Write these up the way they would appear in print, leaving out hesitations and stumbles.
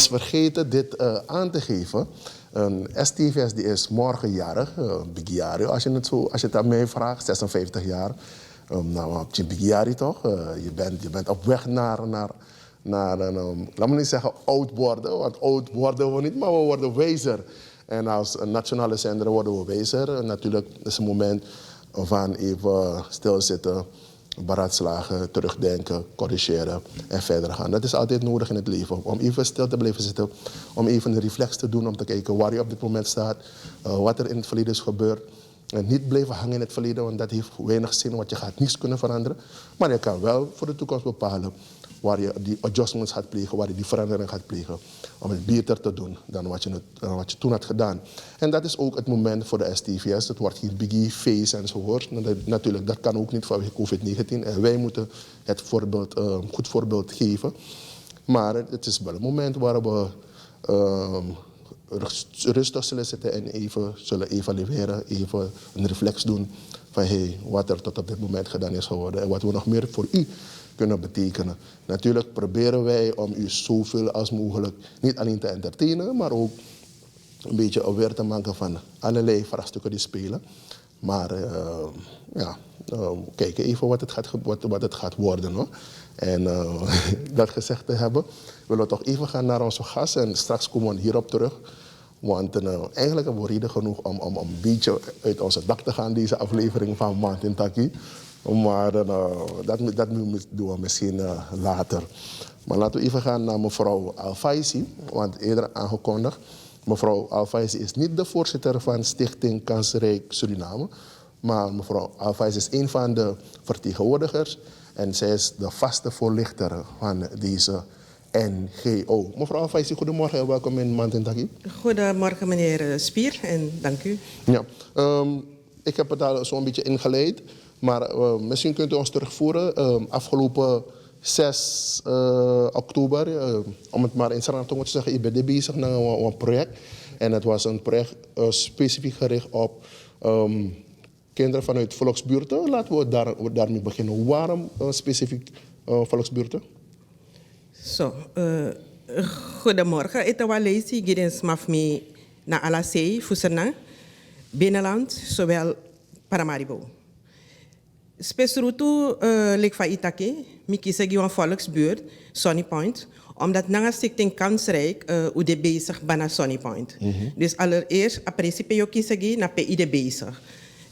was vergeten dit aan te geven. STVS die is morgen jarig, Bigiari, als je het aan mij vraagt, 56 jaar. Nou, heb je Bigiari toch? Je bent op weg naar laat me niet zeggen oud worden, want oud worden we niet, maar we worden wijzer. En als nationale zender worden we wijzer. Natuurlijk is het een moment van even stilzitten, beraadslagen, terugdenken, corrigeren en verder gaan. Dat is altijd nodig in het leven. Om even stil te blijven zitten, om even een reflex te doen, om te kijken waar je op dit moment staat, wat er in het verleden is gebeurd. En niet blijven hangen in het verleden, want dat heeft weinig zin, want je gaat niets kunnen veranderen. Maar je kan wel voor de toekomst bepalen waar je die adjustments gaat plegen, waar je die verandering gaat plegen, om het beter te doen dan wat je toen had gedaan. En dat is ook het moment voor de STVS. Het wordt geen biggie face enzovoort. Natuurlijk, dat kan ook niet vanwege COVID-19. En wij moeten het goed voorbeeld geven. Maar het is wel een moment waar we rustig zullen zitten en even zullen evalueren, even een reflex doen van wat er tot op dit moment gedaan is geworden en wat we nog meer voor u kunnen betekenen. Natuurlijk proberen wij om u zoveel als mogelijk niet alleen te entertainen, maar ook een beetje aware te maken van allerlei vraagstukken die spelen. Maar kijken even wat het gaat worden. Hoor. En dat gezegd te hebben, willen we toch even gaan naar onze gast en straks komen we hierop terug. Want eigenlijk hebben we reden genoeg om een beetje uit onze dak te gaan, deze aflevering van Mountain Taki. Maar dat doen we misschien later. Maar laten we even gaan naar mevrouw Alfaisi, want eerder aangekondigd. Mevrouw Alfaisi is niet de voorzitter van Stichting Kansrijk Suriname. Maar mevrouw Alfaisi is een van de vertegenwoordigers. En zij is de vaste voorlichter van deze NGO. Mevrouw Alfaisi, goedemorgen en welkom in Mountain Taki. Goedemorgen meneer Spier en dank u. Ja, ik heb het al zo'n beetje ingeleid. Maar misschien kunt u ons terugvoeren. Afgelopen 6 oktober, om het maar in Saranatongo te zeggen, ik ben bezig met een project. En het was een project specifiek gericht op kinderen vanuit volksbuurten. Laten we daarmee beginnen. Waarom specifiek volksbuurten? Goedemorgen. Ik ben Lacey, gids mafmi na Alasei, Fusena, binnenland, zowel Paramaribo. Spesrutu lik van Itake, mi kiesegi een volksbuurt, Sunny Point, omdat na Stichting Kansrijk de bezig bij Sunny Point. Dus allereerst, a principe yo kiesegi na PID bezig.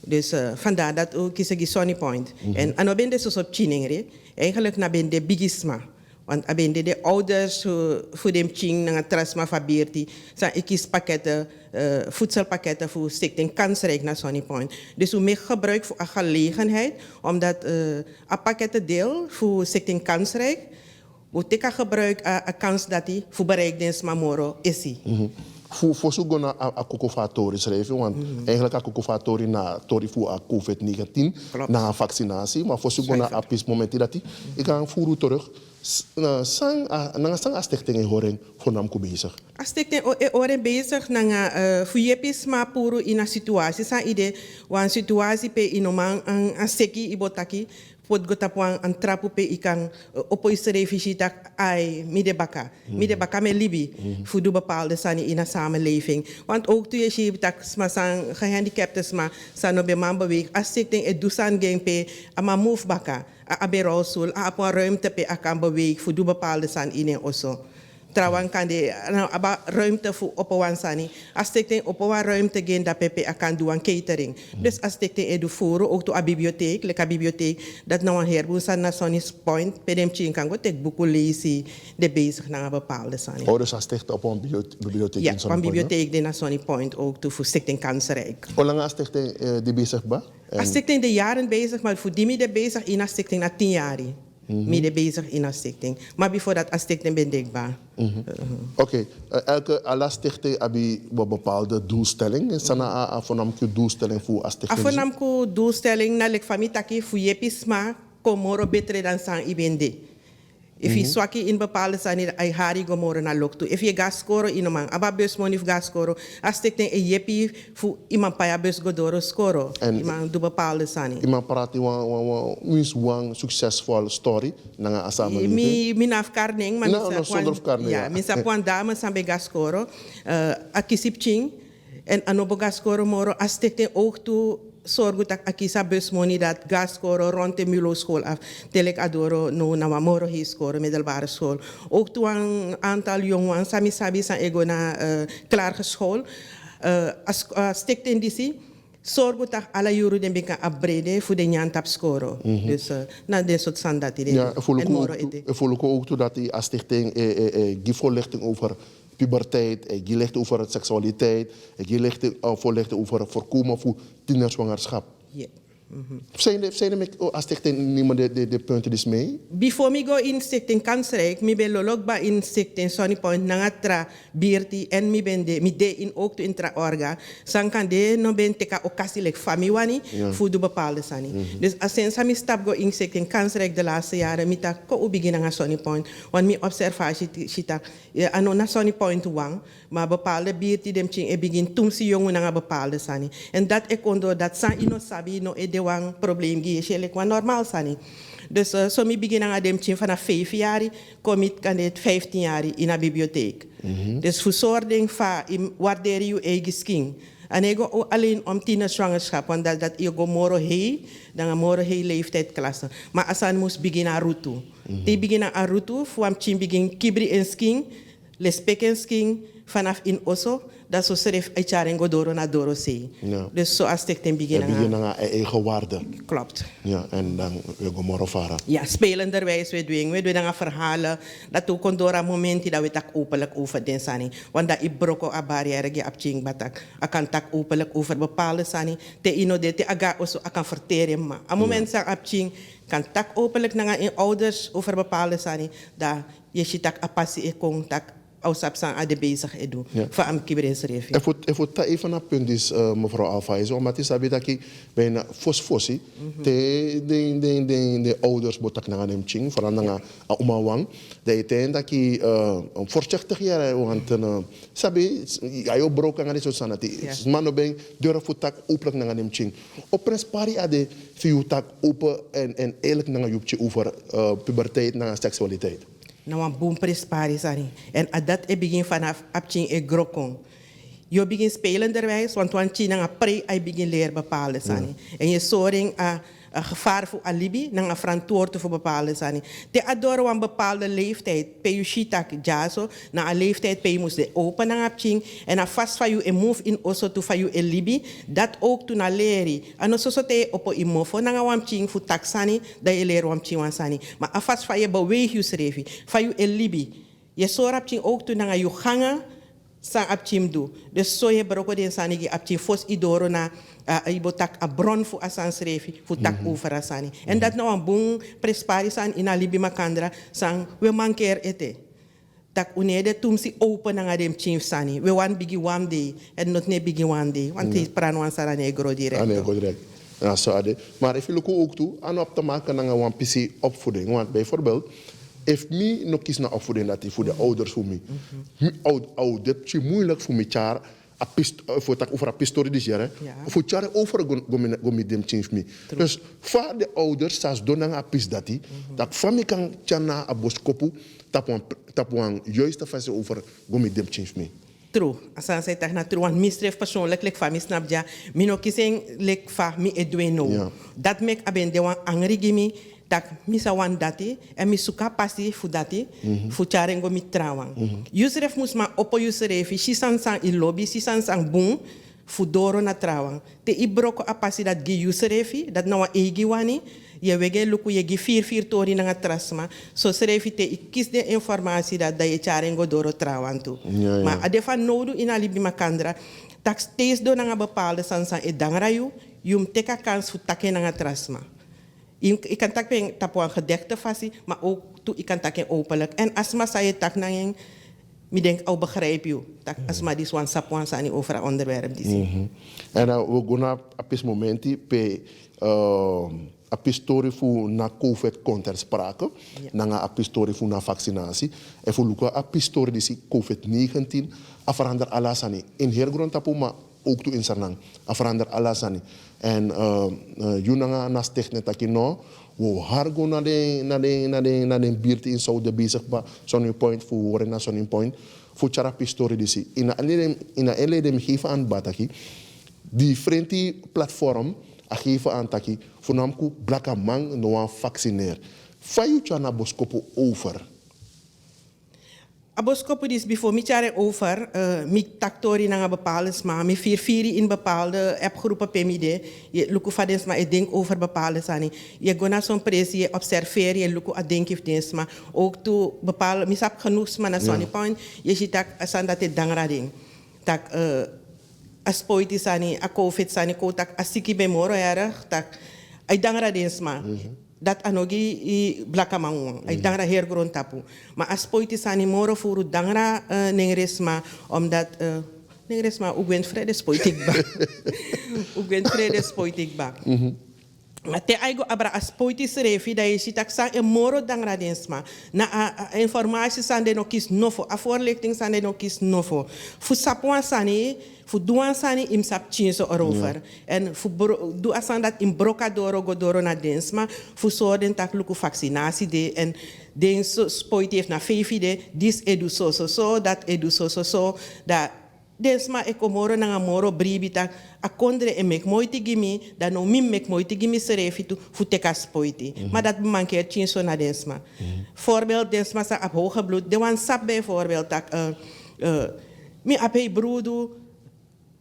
Dus vandaar dat ook kiesegi Sunny Point. En ano ben de soos op Chiningre, eigenlijk na ben de bigisma. Want ben de ouders voor de ching na trasma van beerti, zijn ik kies pakketten, voedselpakketten voor Stichting Kansrijk naar Sunny Point. Dus we maken gebruik van een gelegenheid, omdat een pakketendeel voor Stichting Kansrijk, we teken gebruik een kans dat die voor bereikdens mamoro is. Voor zoeken naar akkokofatori schrijven, want eigenlijk akkokofatori na tori voor COVID-19, na een vaccinatie, maar voor zoeken naar apis momenten dat die, ik ga voeren terug. Sang a stichting in Horing voornamelijk bezig. A stichting Horing bezig na fuyepis ma puro in a situatie sa ide wan situatie pe inoman an seki ibotaki pot gotapuan an trapu pe ikan opoisere visita ai midebaka me libi voor de bepaalde sani in een samenleving. Want ook toen je ziet dat zijn gehandicapten zijn op een man beweegt, als stichting het doesan gang pe ama move baka aberolsul op een ruimte pe kan bewegen voor de bepaalde san in osso. Trouwens kan de ruimte voor op een sani. Als stichting op een ruimte gaan dat pe kan doen aan catering. Dus als stichting edu voeren ook to a bibliotheek, leka bibliotheek dat nou een herboel san naar Sunny Point, pe dem ching kan go tek boeken lezen de bezig naar een bepaalde sani. Oh, dus als stichting op een bibliotheek in Sunny Point? Ja, een bibliotheek naar Sunny Point ook to voor Stichting Kansrijk. Hoe lang is stichting die bezig ba? Als stichting de jaren bezig, maar voor die midden bezig in een stichting na 10 jaar. Midden bezig in een stichting. Maar voor dat als stichting ben ik bij. Oké, elke stichting heeft een bepaalde doelstelling. Is er een voornamelijke doelstelling voor een stichting? Een voornamelijke doelstelling na lek famie taki voor je pisma komoro betere dan sang ibende. If je swaki in bepaalde sani, ay hari gomoro na loktu. If je gas score inomang, aba bus money gas score, as tekten e yepi fu iman paya bus godoro score. Iman do bepaalde sani. Iman parati wan succesvol story nanga asama Mi nafkarning, maar ja, misa puan dame sambe gas score, akisip ching, en anobo gas score moro, as tekten oog toe, zorg dat ik sa busmoney dat gas scoren rond de Mulo school af. Telek adoro no na Moro High School, middelbare school. Ook toen een aantal jongen sami sabi zijn ego na klaargeschool. Als stikt in die zorg dat alle jaren den beka upgrade voor de nyantap scoren. Dus na dit soort standaarden. Ja, voel ik ook toe dat die als stichting voorlichting over puberteit, je legt over het seksualiteit, je legt voorlichting over het voorkomen van tienerzwangerschap. Yeah. Zijn er als stichting niemand de punten dus mee? Before me go in stichting kansrijk, mi ben lolok ba in stichting Sonny Point nangatra birti en mi ben de in ook to intra orga. San kan de no ben teka okasi lek famiwani voor de bepaalde sani. Dus als mi stap go in stichting kansrijk de laatste jaren mi ta ko begin nga Sonny Point, want mi observatie shita ano na Sonny Point wang, maar bepaalde birti dem ching e begin tumsi jongen nga bepaalde sani. En dat ik ondo dat san ino sabi no e de wang probleem gi je lek wan normaal sani. Dus zo mi begin aan dem chin vanaf 5 jaar, kom ik kan dit 15 jaar in een bibliotheek. Dus voor zorging van waardeer je eigen skin. En ik go alleen om tienerzwangerschap, want dat je go moro hei, dan moro hei leeftijdsklasse. Maar als je moest beginnen aan route. Die beginnen aan route, voor hem chin begin kibri en skin, lespek en skin, vanaf in osso, dat zo schreef uit jaren godoro na doro sei. Dus zo als ik ten beginnen. Beginnen aan eigen waarde. Klopt. Ja, en dan we go moro varen. Ja, spelenderwijs we doen dan verhalen dat ook condora momenten dat we tak openlijk over den sani. Want dat ik broko a barrière ge apching batak. Akan tak openlijk over bepaalde sani. Te ino de te aga oso akan verteren ma. A moment sa apching kan tak openlijk na in ouders over bepaalde sani. Da je shitak apasi e kong tak ausap san ade bezig edu. Van am kibrens refi. Even ta even een punt is mevrouw Alfa is omdat je sabi dat je bijna fosfosi de ouders botak na nem ching vooral na umawang dat je ten dat je voorzichtig jaren want sabi ayo broken aan dit sanati man ben durf futak open na nem ching op prespari ade fiu tak open en eerlijk na jupje over puberteit na seksualiteit. Nou een boom prespari sani. En dat e begin vanaf apching e grokong. Je begin spelenderwijs, want want china pre ai begin leer bepaalde sani. En je soring a gevaar voor alibi, na een verantwoord voor bepaalde sani. Te adoro een bepaalde leeftijd, pe je shitak jaso, na een leeftijd pe je moest de open na apching en a vast van je move in oso to van je alibi, dat ook to na leri. En oso so te opo imofo na een wamching voor taksani, dat je leer wamching wansani. Maar a vast van je beweeg je schreef, van je alibi. Je sorapching ook to na je ganga, sang apchim do. Dus zo je broko den sanigi apchim fos idoro na ibotak a bron fu asan srefi fu tak over asani. En dat nou een boom prespari san in alibi makandra sang we mankeer ete. Tak unede tumsi open na dem chim sani. We wan bigi one day en not ne bigi one day. Want het pran wan sara negro direct. Negro direct. Ja, zo ade. Maar if je lukt ook toe aan op te maken na een PC opvoeding. Want bijvoorbeeld if me no kies na opvoeding dat voor de ouders voor me. Oud is moeilijk voor me jaar voor tak over een pistool dit jaar. Voor jaar over go dem change me. Dus voor de ouders sas donan a pis dati. Dat van me kan chana a boskopu tapuan juiste fase over go dem change me. True. Asan say tak na true want misdrijf persoonlijk lek van mi snap ja. Mi no kising lek van mi edweno. Dat mek aben de wan angry gimi. Tak misa wan dati en mi suka pasi fu dati fu charengo mi trawang. Yusref musma opo yusrefi si san in lobby si san boom fu doro na trawang. Te ibroko a pasi dat gi yusrefi dat na wa egi wani je wege luku je gi 4 tori na trasma so srefi te ikis de informatie dat je charengo doro trawang tu. Maar adefa nodu in alibi makandra tak steeds do na bepaalde san e dangrayu yum teka kans fu take na trasma. Ik kan takken tapuan gedekte fasie, maar ook toe ik kan takken openlijk. En asma zei je tak nanging, mi denk al begrijp je. Tak asma die zwan sapuan sani over het onderwerp die. En we gaan op dit moment pe a pistori fu na COVID counter sprake, nanga a pistori fu na vaccinatie, en fu luka a pistori disi COVID-19, a verander alasani. In hergrond tapu ma ook toe in Sanang, a verander alasani. En junanga na stichtnet taki no, wo hargo na de buurt in Soude bezig ba, Sonny Point, fu horen na Sonny Point, fu chara pistori disi. Ina elede me geven aan bataki, die frenti platform, a geven aan taki, voornamelijk blaka man no aan vaccineer. Fayucha na boskopo over. A boskopo is before mi chare over, mi taktori na bepaalde sma, mi vier in bepaalde appgroepen pemide, je luku fadens ma, je denk over bepaalde sani. Je go naar zo'n pres, je observeer, je luku a denk if dens ma, ook toe bepaalde, mi sap genoeg sma na Sonny Point, je ziet tak asan dat het dangra ding. Tak, a spoiti sani, a COVID sani, ko tak a siki be moro erg, tak, ay dangra dens ma. Dat anogi i blaka mangu ay dangra her grond tapu ma aspoiti sani moro furu dangra nengresma omdat nengresma ugwen frede spoitik ba ugwen frede spoitik ba ma te aigo abra aspoiti serefi da yesi taksa e moro dangra densma na informatie sande no kis nofo a voorlichting sande no kis nofo fu sapwan sani fu duan sani im sap chinso erover. En fu du asan dat in brocadoro godoro na densma fu soorden tak luku vaccinatie de en den spoit heeft na VVD dis edu so dat edu so dat densma e komoro na moro bribita a kondre e mek moiti gimi da no mim mek moiti gimi serefitu fu teka spoiti. Maar dat mankeert chinso na densma. Voorbeeld densma sa op hoge bloed de wan sap bijvoorbeeld tak mi apei brudu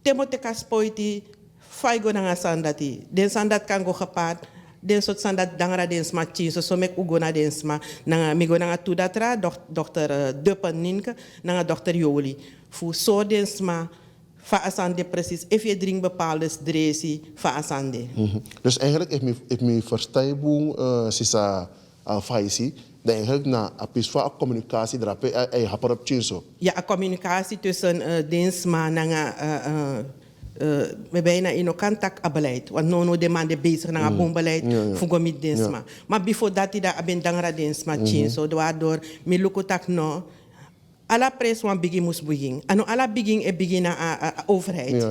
temo teka spoiti faigo na sandati den sandat kan go gepaard den sot sandat dangra den sma chinso so mek ugo na den sma na migo na tudatra dokter Duppeninke na dokter Joli fu so den sma fa asande precies if je drink bepaalde dresi fa asande. Dus eigenlijk if me verstaibung sisa faisi dan eigenlijk na apiswa a communicatie drape ai hapar op chinso. Ja, a communicatie tussen densma na we bijna in elkaar tak a beleid. Want no demande bezig na een beleid voor met densma. Maar before dat die daar ben dangra densma chinso waardoor mi luko tak no alla pres wan begin mus begin. Ano alla begin e begin a overheid.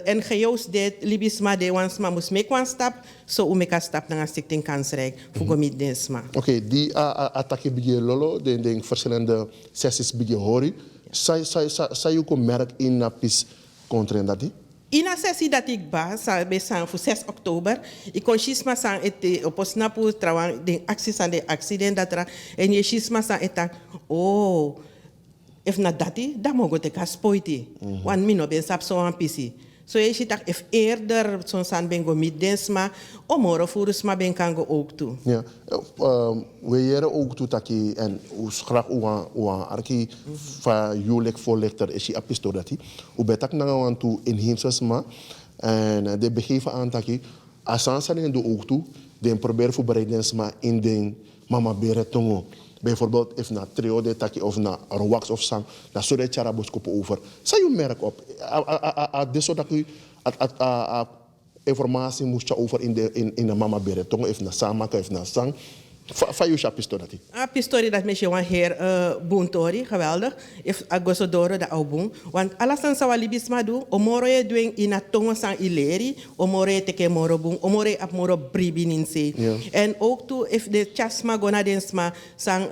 En gejoos dit libisma de wansma mus make one stap so u make a stap na stichting kansrijk voor met densma. Oké, die attacke begin lolo den verschillende sessies begin hori. Sai u kom merk in na pis contra dat die? In een sessie dat ik was, voor 6 oktober, ik kon schisma sang het op snapu trouwens de acties aan de accident dat er en je schisma sang het oh, if na dati, dan mogen we te kaspoiti, want mino ben sap zo aan pisi. So je ziet dat if eerder zo'n san ben go middensma, omoro furusma ben kan go ook toe. Ja, we jaren ook toe taki en us graag uan arki va julek voorlichter is je apisto dati. U betak na wan toe inheemse ma en de begeven aan taki asansa den do ook toe, den probeer voorbereidensma in den mama bere tongo. Bijvoorbeeld, if na trio de taki of na wax of sang, dan zou je charabos kopen over. Zou je merk op? Dit zodat u informatie moest je over in de mama beretong, of na samaka, of na sang. Van je pistori dat? Pistori dat mesje wan heer buntori, geweldig. If agosodoro da album. Want alasan sa walibisma do, omoro je doen in a tongo sang ileri, omoro je teke moro boom, omoro je ap moro bribininse. En ook toe, if de chasma gona densma sang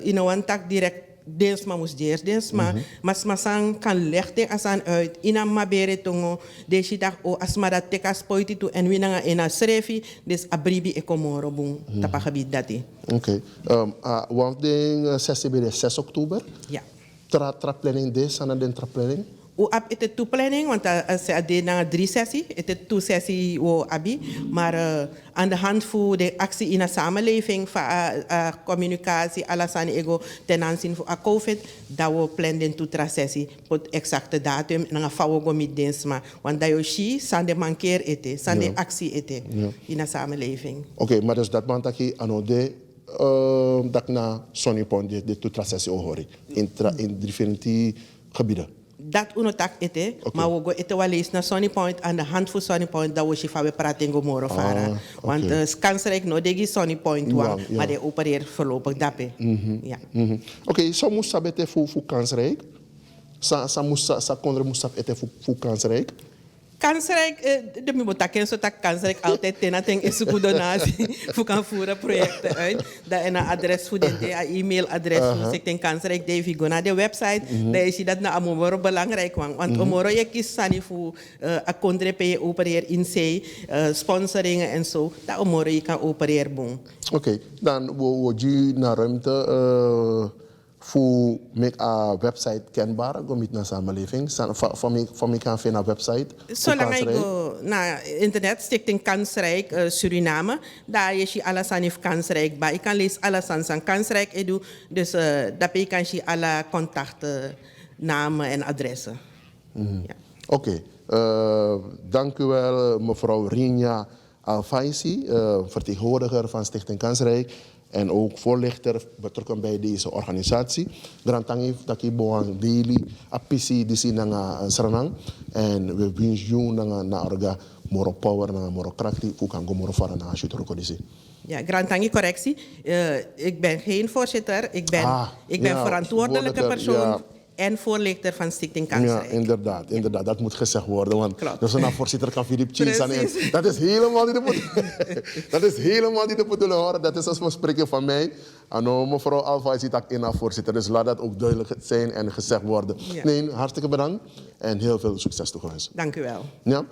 in een tak direct densma moest jeers densma, maar sang kan legde asan uit in een mabere tongo, deze dag o asma dat teka spoiti tu en winanga in a srefi, des abribi ekomoro boom, tapagabit dati. Oké, want de sessie bij de 6 oktober? Ja. Planning des aan de planning? O ap ete tu planning, want se ade na 3 sessie, ete 2 sessie o abi, maar aan de hand van de actie in de samenleving, van communicatie, alles aan ego ten aanzien van COVID, dat we plannen toe tra sessie, pot exacte datum, en dan gaan we gaan met densma, want dat je san de mankeer ete, san de actie ete in de samenleving. Oké, maar dus dat man dat je anode dat na Sonny Point de toe tra sessie horen in differente gebieden. dat unotak ete, maar we go ete wel eens naar Sunny Point aan de hand van Sunny Point dat we je van praten gomoro vara. Want kansrijk no degi Sunny Point wang, maar de opereert voorlopig dape. Ja. Oké, zo moest dat ete voor kansrijk. Sa kondre moest dat ete voor kansrijk. Kansrijk, de mibotaken zo tak kansrijk altijd tenateng is een donatie voor kan voeren projecten uit. Dat een adres voor de e-mailadres voor zich kansrijk Davy go naar de website. Dan is dat na amoro belangrijk want omoro je kiest sani voor akondre pe opereer in zee, sponsoringen en zo. Dat omoro je kan opereren bon. Oké, dan we je naar ruimte voor make a website kenbaar, go met naar samenleving. Van mij kan vinden een website. Zolang ik go naar internet, stichting Kansrijk Suriname, daar is je alles aan kansrijk bij. Ik kan lezen alles aan kansrijk edu, dus daarbij kan je alle contacten, namen en adressen. Ja. Oké, dank u wel mevrouw Rinja Alfaisi, vertegenwoordiger van Stichting Kansrijk. En ook voorlichter betrokken bij deze organisatie. Grantangi taki boang daily apisi disi nanga serenang en we wensen na orga moro power na moro krachti fukan go moro fara na shutoro disi. Ja, Grantangi correctie. Ik ben geen voorzitter. Ik ben verantwoordelijke persoon. Ja. En voorlichter van Stichting Kansrijk. Ja, inderdaad. Dat moet gezegd worden. Want dus een voorzitter kan Philippe Chins aan. Dat is helemaal niet de bedoeling hoor. Dat is als we spreken van mij. En mevrouw Alva zit ook in haar voorzitter. Dus laat dat ook duidelijk zijn en gezegd worden. Ja. Nee, hartstikke bedankt. En heel veel succes toegewenst. Dank u wel. Ja.